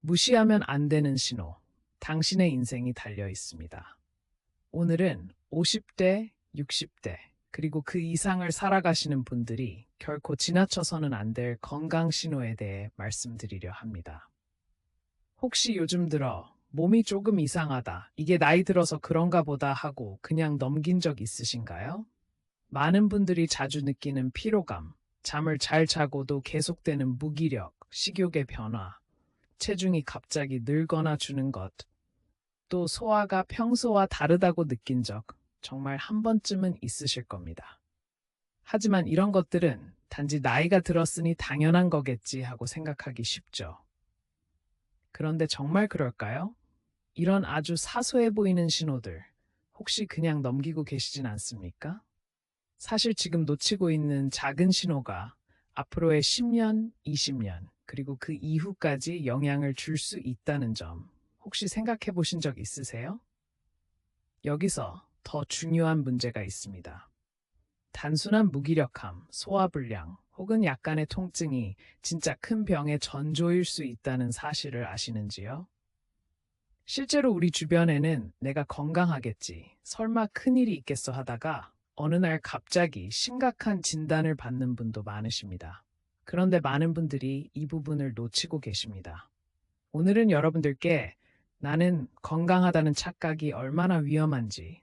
무시하면 안 되는 신호. 당신의 인생이 달려 있습니다. 오늘은 50대, 60대, 그리고 그 이상을 살아가시는 분들이 결코 지나쳐서는 안 될 건강 신호에 대해 말씀드리려 합니다. 혹시 요즘 들어 몸이 조금 이상하다, 이게 나이 들어서 그런가 보다 하고 그냥 넘긴 적 있으신가요? 많은 분들이 자주 느끼는 피로감, 잠을 잘 자고도 계속되는 무기력, 식욕의 변화, 체중이 갑자기 늘거나 주는 것, 또 소화가 평소와 다르다고 느낀 적 정말 한 번쯤은 있으실 겁니다. 하지만 이런 것들은 단지 나이가 들었으니 당연한 거겠지 하고 생각하기 쉽죠. 그런데 정말 그럴까요? 이런 아주 사소해 보이는 신호들, 혹시 그냥 넘기고 계시진 않습니까? 사실 지금 놓치고 있는 작은 신호가 앞으로의 10년, 20년, 그리고 그 이후까지 영향을 줄 수 있다는 점, 혹시 생각해 보신 적 있으세요? 여기서 더 중요한 문제가 있습니다. 단순한 무기력함, 소화불량, 혹은 약간의 통증이 진짜 큰 병의 전조일 수 있다는 사실을 아시는지요? 실제로 우리 주변에는 내가 건강하겠지, 설마 큰일이 있겠어 하다가 어느 날 갑자기 심각한 진단을 받는 분도 많으십니다. 그런데 많은 분들이 이 부분을 놓치고 계십니다. 오늘은 여러분들께 나는 건강하다는 착각이 얼마나 위험한지,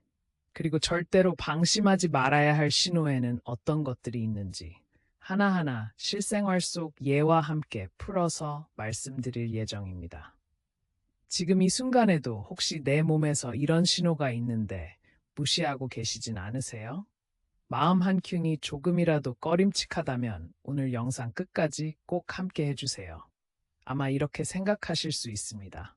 그리고 절대로 방심하지 말아야 할 신호에는 어떤 것들이 있는지 하나하나 실생활 속 예와 함께 풀어서 말씀드릴 예정입니다. 지금 이 순간에도 혹시 내 몸에서 이런 신호가 있는데 무시하고 계시진 않으세요? 마음 한켠이 조금이라도 꺼림칙하다면 오늘 영상 끝까지 꼭 함께 해주세요. 아마 이렇게 생각하실 수 있습니다.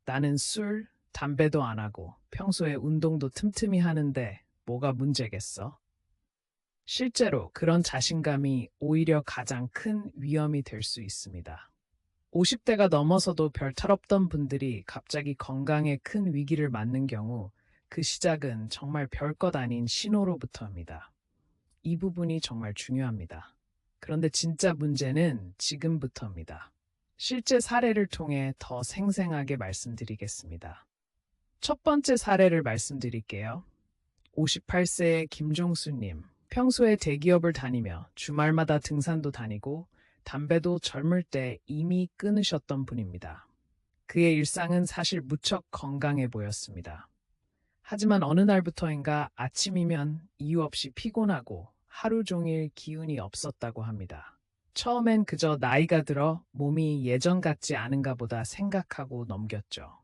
나는 술, 담배도 안 하고 평소에 운동도 틈틈이 하는데 뭐가 문제겠어? 실제로 그런 자신감이 오히려 가장 큰 위험이 될 수 있습니다. 50대가 넘어서도 별 탈없던 분들이 갑자기 건강에 큰 위기를 맞는 경우 그 시작은 정말 별것 아닌 신호로부터입니다. 이 부분이 정말 중요합니다. 그런데 진짜 문제는 지금부터입니다. 실제 사례를 통해 더 생생하게 말씀드리겠습니다. 첫 번째 사례를 말씀드릴게요. 58세의 김종수님. 평소에 대기업을 다니며 주말마다 등산도 다니고 담배도 젊을 때 이미 끊으셨던 분입니다. 그의 일상은 사실 무척 건강해 보였습니다. 하지만 어느 날부터인가 아침이면 이유 없이 피곤하고 하루 종일 기운이 없었다고 합니다. 처음엔 그저 나이가 들어 몸이 예전 같지 않은가 보다 생각하고 넘겼죠.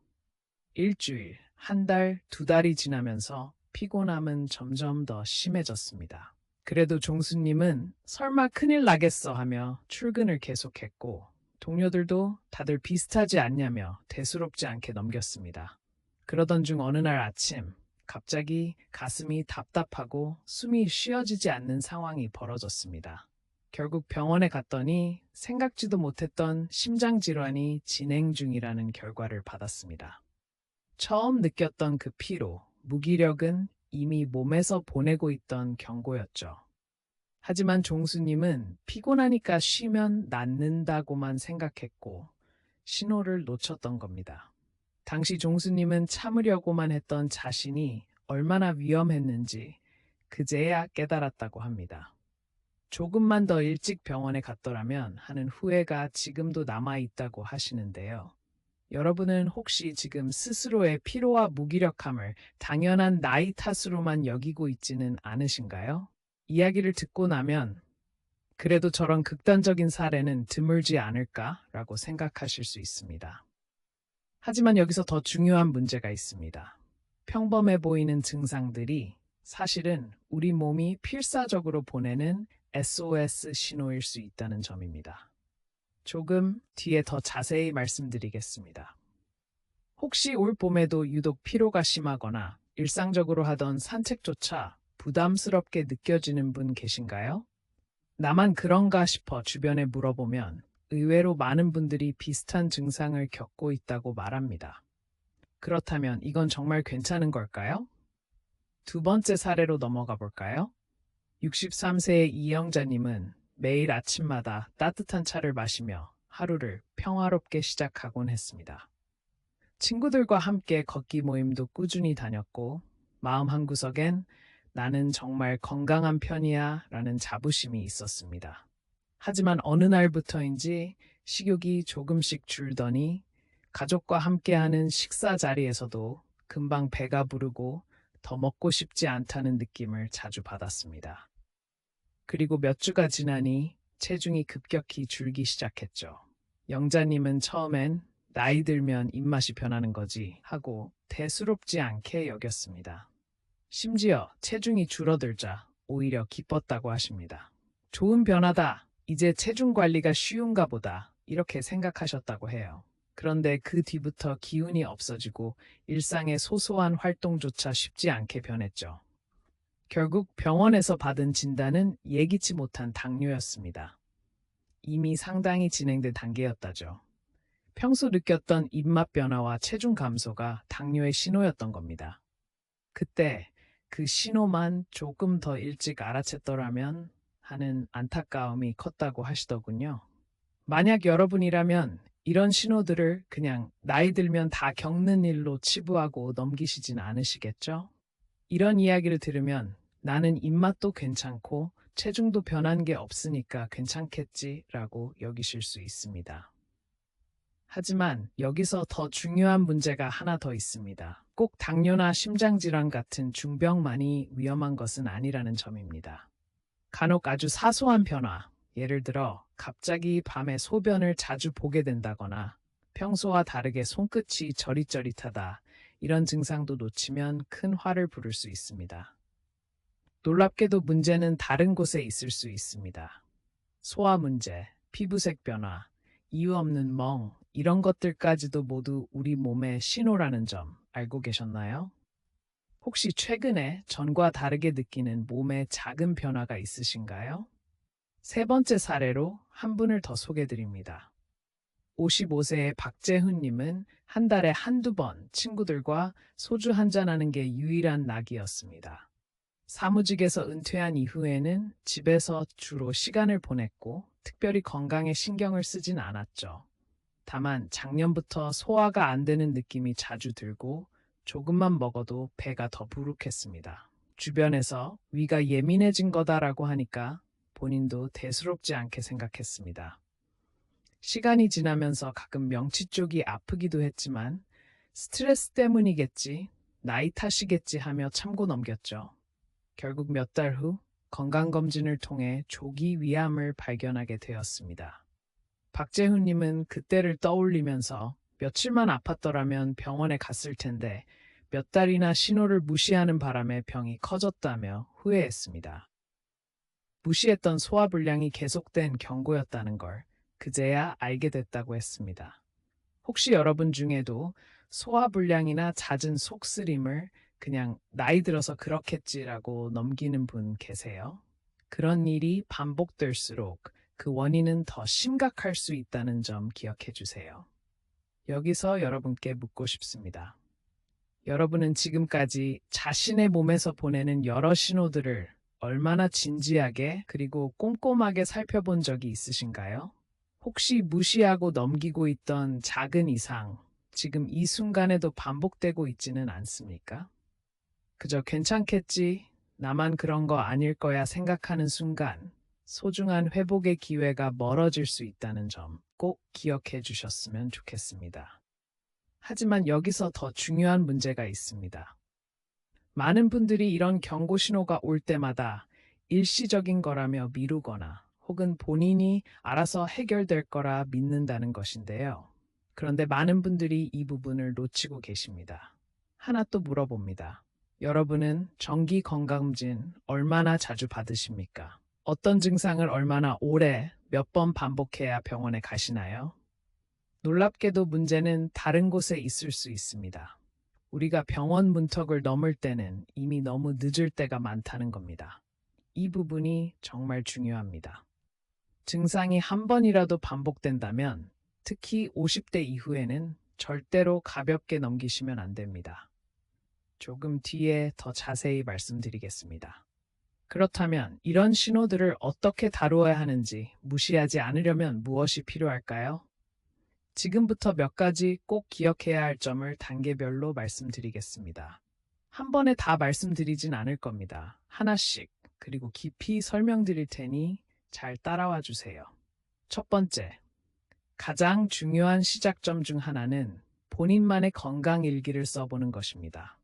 일주일, 한 달, 두 달이 지나면서 피곤함은 점점 더 심해졌습니다. 그래도 종수님은 설마 큰일 나겠어 하며 출근을 계속했고 동료들도 다들 비슷하지 않냐며 대수롭지 않게 넘겼습니다. 그러던 중 어느 날 아침 갑자기 가슴이 답답하고 숨이 쉬어지지 않는 상황이 벌어졌습니다. 결국 병원에 갔더니 생각지도 못했던 심장질환이 진행 중이라는 결과를 받았습니다. 처음 느꼈던 그 피로, 무기력은 이미 몸에서 보내고 있던 경고였죠. 하지만 종수님은 피곤하니까 쉬면 낫는다고만 생각했고 신호를 놓쳤던 겁니다. 당시 종수님은 참으려고만 했던 자신이 얼마나 위험했는지 그제야 깨달았다고 합니다. 조금만 더 일찍 병원에 갔더라면 하는 후회가 지금도 남아있다고 하시는데요. 여러분은 혹시 지금 스스로의 피로와 무기력함을 당연한 나이 탓으로만 여기고 있지는 않으신가요? 이야기를 듣고 나면 그래도 저런 극단적인 사례는 드물지 않을까라고 생각하실 수 있습니다. 하지만 여기서 더 중요한 문제가 있습니다. 평범해 보이는 증상들이 사실은 우리 몸이 필사적으로 보내는 SOS 신호일 수 있다는 점입니다. 조금 뒤에 더 자세히 말씀드리겠습니다. 혹시 올 봄에도 유독 피로가 심하거나 일상적으로 하던 산책조차 부담스럽게 느껴지는 분 계신가요? 나만 그런가 싶어 주변에 물어보면 의외로 많은 분들이 비슷한 증상을 겪고 있다고 말합니다. 그렇다면 이건 정말 괜찮은 걸까요? 두 번째 사례로 넘어가 볼까요? 63세의 이영자님은 매일 아침마다 따뜻한 차를 마시며 하루를 평화롭게 시작하곤 했습니다. 친구들과 함께 걷기 모임도 꾸준히 다녔고 마음 한구석엔 나는 정말 건강한 편이야 라는 자부심이 있었습니다. 하지만 어느 날부터인지 식욕이 조금씩 줄더니 가족과 함께하는 식사 자리에서도 금방 배가 부르고 더 먹고 싶지 않다는 느낌을 자주 받았습니다. 그리고 몇 주가 지나니 체중이 급격히 줄기 시작했죠. 영자님은 처음엔 나이 들면 입맛이 변하는 거지 하고 대수롭지 않게 여겼습니다. 심지어 체중이 줄어들자 오히려 기뻤다고 하십니다. 좋은 변화다. 이제 체중 관리가 쉬운가 보다. 이렇게 생각하셨다고 해요. 그런데 그 뒤부터 기운이 없어지고 일상의 소소한 활동조차 쉽지 않게 변했죠. 결국 병원에서 받은 진단은 예기치 못한 당뇨였습니다. 이미 상당히 진행된 단계였다죠. 평소 느꼈던 입맛 변화와 체중 감소가 당뇨의 신호였던 겁니다. 그때 그 신호만 조금 더 일찍 알아챘더라면 하는 안타까움이 컸다고 하시더군요. 만약 여러분이라면 이런 신호들을 그냥 나이 들면 다 겪는 일로 치부하고 넘기시진 않으시겠죠? 이런 이야기를 들으면 나는 입맛도 괜찮고 체중도 변한 게 없으니까 괜찮겠지라고 여기실 수 있습니다. 하지만 여기서 더 중요한 문제가 하나 더 있습니다. 꼭 당뇨나 심장질환 같은 중병만이 위험한 것은 아니라는 점입니다. 간혹 아주 사소한 변화, 예를 들어 갑자기 밤에 소변을 자주 보게 된다거나 평소와 다르게 손끝이 저릿저릿하다, 이런 증상도 놓치면 큰 화를 부를 수 있습니다. 놀랍게도 문제는 다른 곳에 있을 수 있습니다. 소화 문제, 피부색 변화, 이유 없는 멍, 이런 것들까지도 모두 우리 몸의 신호라는 점 알고 계셨나요? 혹시 최근에 전과 다르게 느끼는 몸의 작은 변화가 있으신가요? 세 번째 사례로 한 분을 더 소개드립니다. 55세의 박재훈님은 한 달에 한두 번 친구들과 소주 한잔하는 게 유일한 낙이었습니다. 사무직에서 은퇴한 이후에는 집에서 주로 시간을 보냈고 특별히 건강에 신경을 쓰진 않았죠. 다만 작년부터 소화가 안 되는 느낌이 자주 들고 조금만 먹어도 배가 더 부룩했습니다. 주변에서 위가 예민해진 거다라고 하니까 본인도 대수롭지 않게 생각했습니다. 시간이 지나면서 가끔 명치 쪽이 아프기도 했지만 스트레스 때문이겠지, 나이 탓이겠지 하며 참고 넘겼죠. 결국 몇 달 후 건강검진을 통해 조기 위암을 발견하게 되었습니다. 박재훈님은 그때를 떠올리면서 며칠만 아팠더라면 병원에 갔을 텐데 몇 달이나 신호를 무시하는 바람에 병이 커졌다며 후회했습니다. 무시했던 소화불량이 계속된 경고였다는 걸 그제야 알게 됐다고 했습니다. 혹시 여러분 중에도 소화불량이나 잦은 속쓰림을 그냥 나이 들어서 그렇겠지라고 넘기는 분 계세요? 그런 일이 반복될수록 그 원인은 더 심각할 수 있다는 점 기억해 주세요. 여기서 여러분께 묻고 싶습니다. 여러분은 지금까지 자신의 몸에서 보내는 여러 신호들을 얼마나 진지하게 그리고 꼼꼼하게 살펴본 적이 있으신가요? 혹시 무시하고 넘기고 있던 작은 이상, 지금 이 순간에도 반복되고 있지는 않습니까? 그저 괜찮겠지, 나만 그런 거 아닐 거야 생각하는 순간 소중한 회복의 기회가 멀어질 수 있다는 점 꼭 기억해 주셨으면 좋겠습니다. 하지만 여기서 더 중요한 문제가 있습니다. 많은 분들이 이런 경고 신호가 올 때마다 일시적인 거라며 미루거나 혹은 본인이 알아서 해결될 거라 믿는다는 것인데요. 그런데 많은 분들이 이 부분을 놓치고 계십니다. 하나 또 물어봅니다. 여러분은 정기 건강검진 얼마나 자주 받으십니까? 어떤 증상을 얼마나 오래 몇 번 반복해야 병원에 가시나요? 놀랍게도 문제는 다른 곳에 있을 수 있습니다. 우리가 병원 문턱을 넘을 때는 이미 너무 늦을 때가 많다는 겁니다. 이 부분이 정말 중요합니다. 증상이 한 번이라도 반복된다면 특히 50대 이후에는 절대로 가볍게 넘기시면 안 됩니다. 조금 뒤에 더 자세히 말씀드리겠습니다. 그렇다면 이런 신호들을 어떻게 다루어야 하는지 무시하지 않으려면 무엇이 필요할까요? 지금부터 몇 가지 꼭 기억해야 할 점을 단계별로 말씀드리겠습니다. 한 번에 다 말씀드리진 않을 겁니다. 하나씩, 그리고 깊이 설명드릴 테니 잘 따라와 주세요. 첫 번째, 가장 중요한 시작점 중 하나는 본인만의 건강 일기를 써보는 것입니다.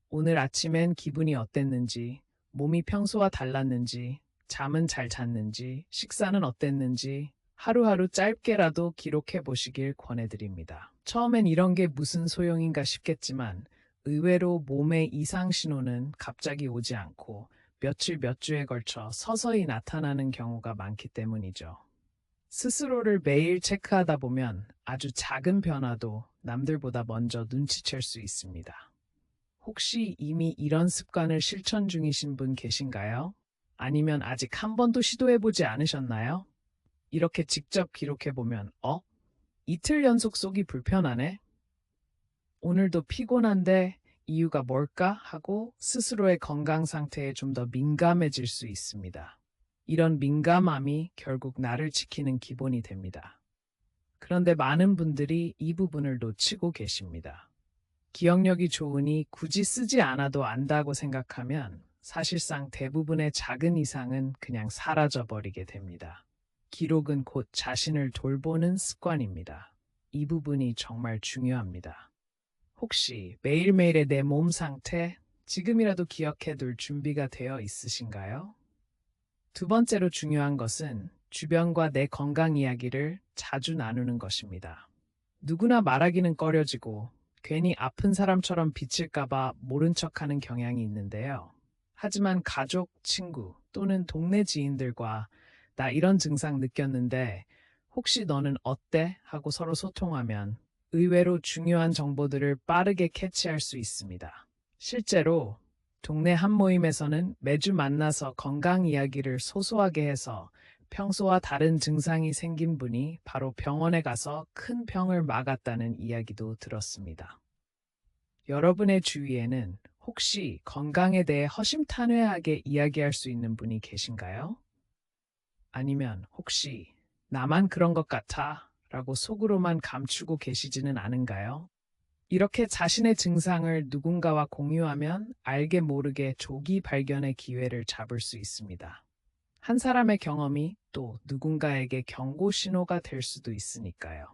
오늘 아침엔 기분이 어땠는지, 몸이 평소와 달랐는지, 잠은 잘 잤는지, 식사는 어땠는지 하루하루 짧게라도 기록해 보시길 권해드립니다. 처음엔 이런 게 무슨 소용인가 싶겠지만 의외로 몸의 이상 신호는 갑자기 오지 않고 며칠 몇 주에 걸쳐 서서히 나타나는 경우가 많기 때문이죠. 스스로를 매일 체크하다 보면 아주 작은 변화도 남들보다 먼저 눈치챌 수 있습니다. 혹시 이미 이런 습관을 실천 중이신 분 계신가요? 아니면 아직 한 번도 시도해보지 않으셨나요? 이렇게 직접 기록해보면, 이틀 연속 속이 불편하네? 오늘도 피곤한데 이유가 뭘까? 하고 스스로의 건강 상태에 좀 더 민감해질 수 있습니다. 이런 민감함이 결국 나를 지키는 기본이 됩니다. 그런데 많은 분들이 이 부분을 놓치고 계십니다. 기억력이 좋으니 굳이 쓰지 않아도 안다고 생각하면 사실상 대부분의 작은 이상은 그냥 사라져버리게 됩니다. 기록은 곧 자신을 돌보는 습관입니다. 이 부분이 정말 중요합니다. 혹시 매일매일의 내 몸 상태, 지금이라도 기억해 둘 준비가 되어 있으신가요? 두 번째로 중요한 것은 주변과 내 건강 이야기를 자주 나누는 것입니다. 누구나 말하기는 꺼려지고 괜히 아픈 사람처럼 비칠까봐 모른 척하는 경향이 있는데요. 하지만 가족, 친구 또는 동네 지인들과 나 이런 증상 느꼈는데 혹시 너는 어때? 하고 서로 소통하면 의외로 중요한 정보들을 빠르게 캐치할 수 있습니다. 실제로 동네 한 모임에서는 매주 만나서 건강 이야기를 소소하게 해서 평소와 다른 증상이 생긴 분이 바로 병원에 가서 큰 병을 막았다는 이야기도 들었습니다. 여러분의 주위에는 혹시 건강에 대해 허심탄회하게 이야기할 수 있는 분이 계신가요? 아니면 혹시 나만 그런 것 같아 라고 속으로만 감추고 계시지는 않은가요? 이렇게 자신의 증상을 누군가와 공유하면 알게 모르게 조기 발견의 기회를 잡을 수 있습니다. 한 사람의 경험이 또 누군가에게 경고 신호가 될 수도 있으니까요.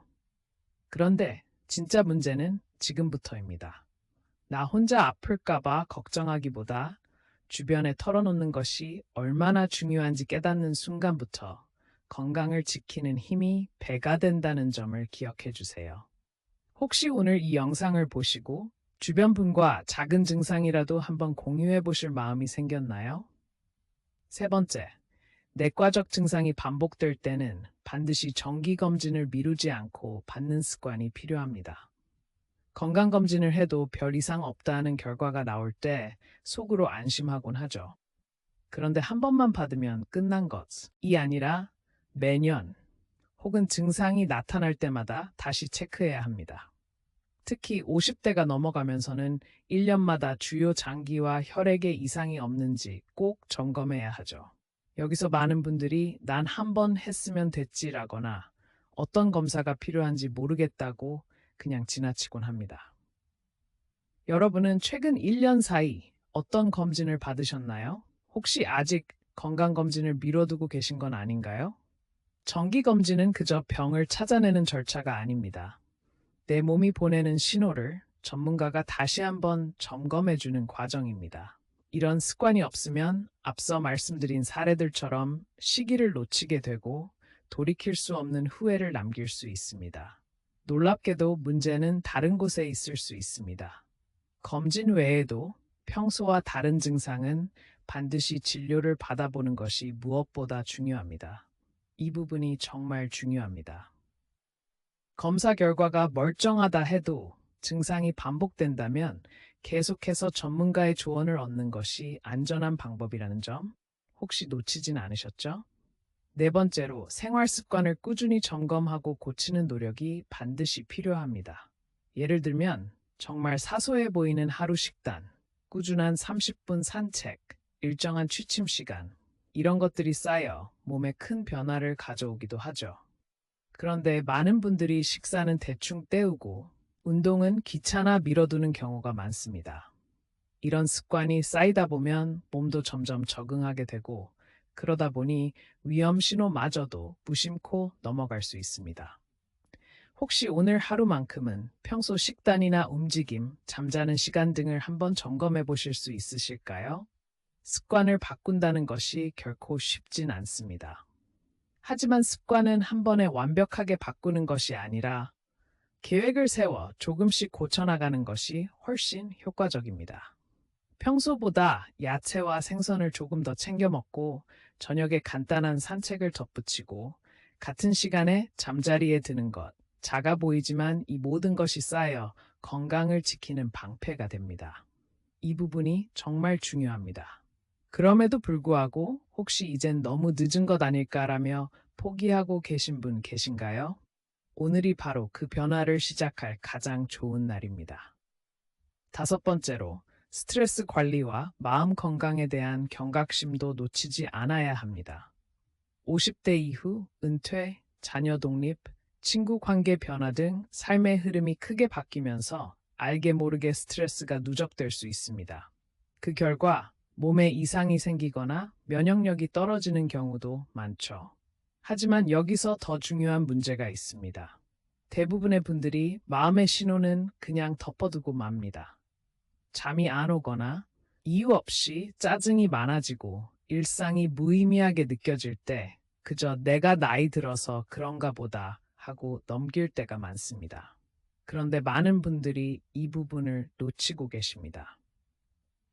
그런데 진짜 문제는 지금부터입니다. 나 혼자 아플까봐 걱정하기보다 주변에 털어놓는 것이 얼마나 중요한지 깨닫는 순간부터 건강을 지키는 힘이 배가 된다는 점을 기억해 주세요. 혹시 오늘 이 영상을 보시고 주변 분과 작은 증상이라도 한번 공유해 보실 마음이 생겼나요? 세 번째, 내과적 증상이 반복될 때는 반드시 정기검진을 미루지 않고 받는 습관이 필요합니다. 건강검진을 해도 별 이상 없다는 결과가 나올 때 속으로 안심하곤 하죠. 그런데 한 번만 받으면 끝난 것이 아니라 매년 혹은 증상이 나타날 때마다 다시 체크해야 합니다. 특히 50대가 넘어가면서는 1년마다 주요 장기와 혈액에 이상이 없는지 꼭 점검해야 하죠. 여기서 많은 분들이 난 한 번 했으면 됐지라거나 어떤 검사가 필요한지 모르겠다고 그냥 지나치곤 합니다. 여러분은 최근 1년 사이 어떤 검진을 받으셨나요? 혹시 아직 건강검진을 미뤄두고 계신 건 아닌가요? 정기검진은 그저 병을 찾아내는 절차가 아닙니다. 내 몸이 보내는 신호를 전문가가 다시 한번 점검해주는 과정입니다. 이런 습관이 없으면 앞서 말씀드린 사례들처럼 시기를 놓치게 되고 돌이킬 수 없는 후회를 남길 수 있습니다. 놀랍게도 문제는 다른 곳에 있을 수 있습니다. 검진 외에도 평소와 다른 증상은 반드시 진료를 받아보는 것이 무엇보다 중요합니다. 이 부분이 정말 중요합니다. 검사 결과가 멀쩡하다 해도 증상이 반복된다면 계속해서 전문가의 조언을 얻는 것이 안전한 방법이라는 점 혹시 놓치진 않으셨죠? 네 번째로 생활 습관을 꾸준히 점검하고 고치는 노력이 반드시 필요합니다. 예를 들면 정말 사소해 보이는 하루 식단, 꾸준한 30분 산책, 일정한 취침 시간, 이런 것들이 쌓여 몸에 큰 변화를 가져오기도 하죠. 그런데 많은 분들이 식사는 대충 때우고 운동은 귀찮아 미뤄두는 경우가 많습니다. 이런 습관이 쌓이다 보면 몸도 점점 적응하게 되고 그러다 보니 위험 신호마저도 무심코 넘어갈 수 있습니다. 혹시 오늘 하루만큼은 평소 식단이나 움직임, 잠자는 시간 등을 한번 점검해 보실 수 있으실까요? 습관을 바꾼다는 것이 결코 쉽진 않습니다. 하지만 습관은 한 번에 완벽하게 바꾸는 것이 아니라 계획을 세워 조금씩 고쳐나가는 것이 훨씬 효과적입니다. 평소보다 야채와 생선을 조금 더 챙겨 먹고 저녁에 간단한 산책을 덧붙이고 같은 시간에 잠자리에 드는 것, 작아 보이지만 이 모든 것이 쌓여 건강을 지키는 방패가 됩니다. 이 부분이 정말 중요합니다. 그럼에도 불구하고 혹시 이젠 너무 늦은 것 아닐까라며 포기하고 계신 분 계신가요? 오늘이 바로 그 변화를 시작할 가장 좋은 날입니다. 다섯 번째로, 스트레스 관리와 마음 건강에 대한 경각심도 놓치지 않아야 합니다. 50대 이후 은퇴, 자녀 독립, 친구 관계 변화 등 삶의 흐름이 크게 바뀌면서 알게 모르게 스트레스가 누적될 수 있습니다. 그 결과 몸에 이상이 생기거나 면역력이 떨어지는 경우도 많죠. 하지만 여기서 더 중요한 문제가 있습니다. 대부분의 분들이 마음의 신호는 그냥 덮어두고 맙니다. 잠이 안 오거나 이유 없이 짜증이 많아지고 일상이 무의미하게 느껴질 때 그저 내가 나이 들어서 그런가 보다 하고 넘길 때가 많습니다. 그런데 많은 분들이 이 부분을 놓치고 계십니다.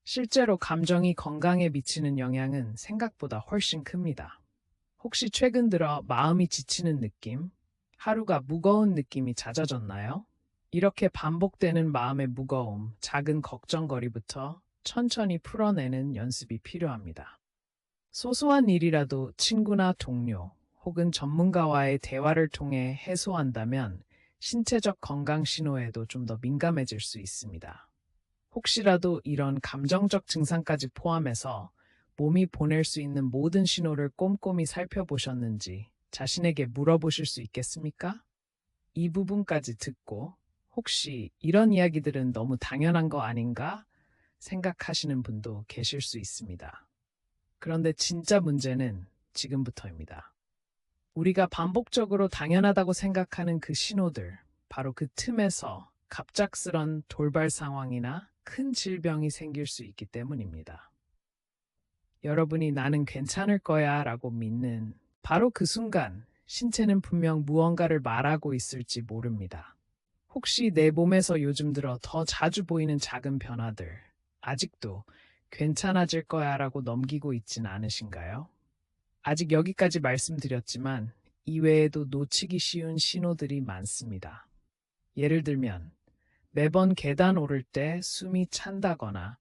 실제로 감정이 건강에 미치는 영향은 생각보다 훨씬 큽니다. 혹시 최근 들어 마음이 지치는 느낌, 하루가 무거운 느낌이 잦아졌나요? 이렇게 반복되는 마음의 무거움, 작은 걱정거리부터 천천히 풀어내는 연습이 필요합니다. 소소한 일이라도 친구나 동료 혹은 전문가와의 대화를 통해 해소한다면 신체적 건강 신호에도 좀 더 민감해질 수 있습니다. 혹시라도 이런 감정적 증상까지 포함해서 몸이 보낼 수 있는 모든 신호를 꼼꼼히 살펴보셨는지 자신에게 물어보실 수 있겠습니까? 이 부분까지 듣고 혹시 이런 이야기들은 너무 당연한 거 아닌가 생각하시는 분도 계실 수 있습니다. 그런데 진짜 문제는 지금부터입니다. 우리가 반복적으로 당연하다고 생각하는 그 신호들, 바로 그 틈에서 갑작스런 돌발 상황이나 큰 질병이 생길 수 있기 때문입니다. 여러분이 나는 괜찮을 거야 라고 믿는 바로 그 순간 신체는 분명 무언가를 말하고 있을지 모릅니다. 혹시 내 몸에서 요즘 들어 더 자주 보이는 작은 변화들, 아직도 괜찮아질 거야 라고 넘기고 있진 않으신가요? 아직 여기까지 말씀드렸지만 이외에도 놓치기 쉬운 신호들이 많습니다. 예를 들면 매번 계단 오를 때 숨이 찬다거나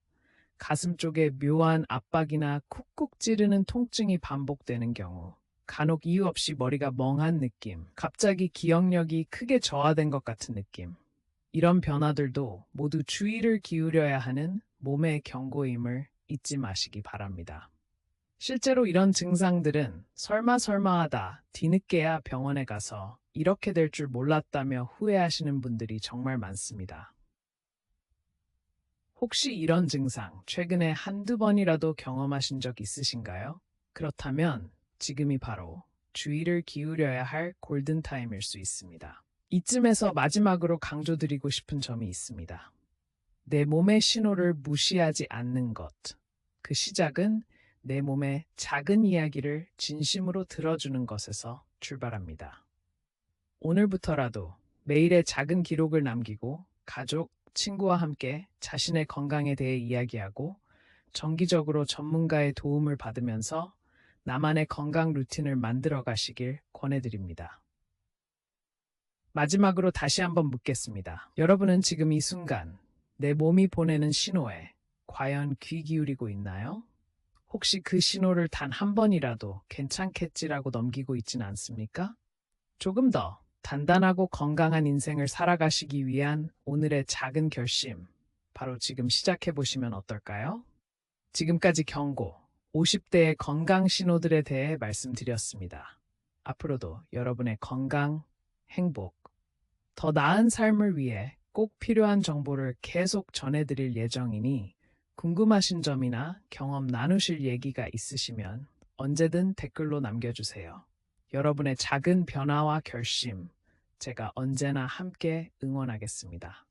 가슴 쪽에 묘한 압박이나 쿡쿡 찌르는 통증이 반복되는 경우, 간혹 이유 없이 머리가 멍한 느낌, 갑자기 기억력이 크게 저하된 것 같은 느낌, 이런 변화들도 모두 주의를 기울여야 하는 몸의 경고임을 잊지 마시기 바랍니다. 실제로 이런 증상들은 설마 하다 뒤늦게야 병원에 가서 이렇게 될 줄 몰랐다며 후회하시는 분들이 정말 많습니다. 혹시 이런 증상 최근에 한두 번이라도 경험하신 적 있으신가요? 그렇다면 지금이 바로 주의를 기울여야 할 골든타임일 수 있습니다. 이쯤에서 마지막으로 강조드리고 싶은 점이 있습니다. 내 몸의 신호를 무시하지 않는 것. 그 시작은 내 몸의 작은 이야기를 진심으로 들어주는 것에서 출발합니다. 오늘부터라도 매일의 작은 기록을 남기고 가족, 친구와 함께 자신의 건강에 대해 이야기하고 정기적으로 전문가의 도움을 받으면서 나만의 건강 루틴을 만들어 가시길 권해드립니다. 마지막으로 다시 한번 묻겠습니다. 여러분은 지금 이 순간 내 몸이 보내는 신호에 과연 귀 기울이고 있나요? 혹시 그 신호를 단 한 번이라도 괜찮겠지라고 넘기고 있진 않습니까? 조금 더 단단하고 건강한 인생을 살아가시기 위한 오늘의 작은 결심, 바로 지금 시작해 보시면 어떨까요? 지금까지 경고, 50대의 건강 신호들에 대해 말씀드렸습니다. 앞으로도 여러분의 건강, 행복, 더 나은 삶을 위해 꼭 필요한 정보를 계속 전해드릴 예정이니 궁금하신 점이나 경험 나누실 얘기가 있으시면 언제든 댓글로 남겨주세요. 여러분의 작은 변화와 결심, 제가 언제나 함께 응원하겠습니다.